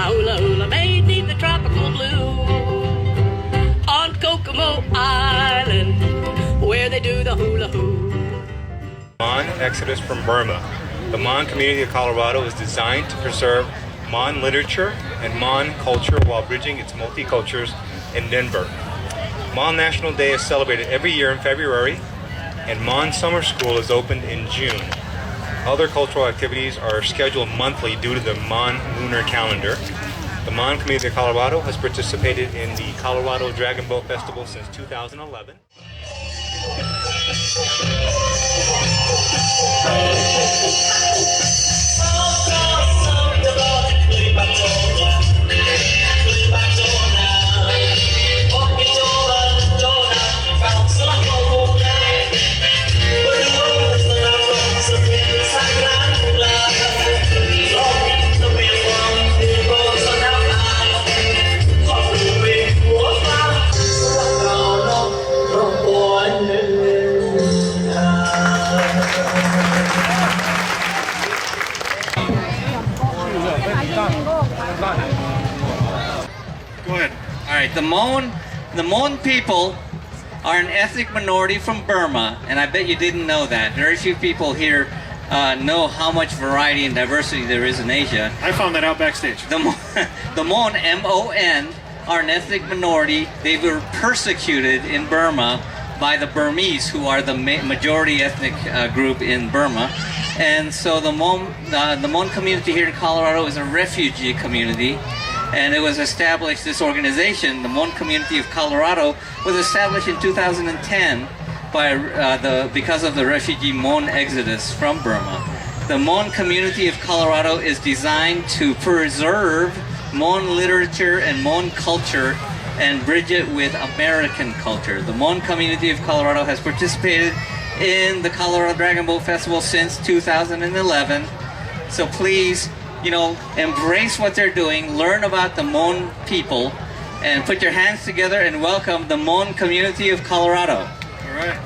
my hula hula made neath the tropical blue on Kokomo Island, where they do the hula hoop. Mon Exodus from Burma. The Mon community of Colorado is designed to preserve Mon literature and Mon culture while bridging its multicultures in Denver. Mon National Day is celebrated every year in February, and Mon Summer School is opened in June. Other cultural activities are scheduled monthly due to the Mon lunar calendar. The Mon community of Colorado has participated in the Colorado Dragon Boat Festival since 2011. Go ahead. All right, the Mon people are an ethnic minority from Burma, and I bet you didn't know that. Very few people here know how much variety and diversity there is in Asia. I found that out backstage. The Mon, M-O-N, are an ethnic minority. They were persecuted in Burma by the Burmese, who are the majority ethnic group in Burma. And so the Mon community here in Colorado is a refugee community. And it was established, this organization, the Mon Community of Colorado, was established in 2010 by because of the refugee Mon exodus from Burma. The Mon Community of Colorado is designed to preserve Mon literature and Mon culture and bridge it with American culture. The Mon Community of Colorado has participated in the Colorado Dragon Boat Festival since 2011. So please, embrace what they're doing, learn about the Mon people, and put your hands together and welcome the Mon Community of Colorado. All right.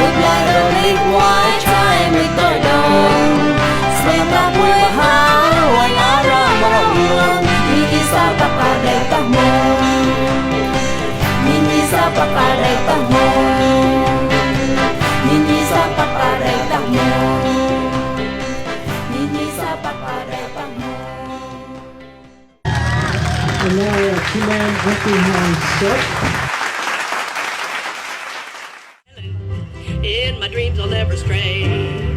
With like a big And now we have two-man empty hand set. In my dreams I'll never stray.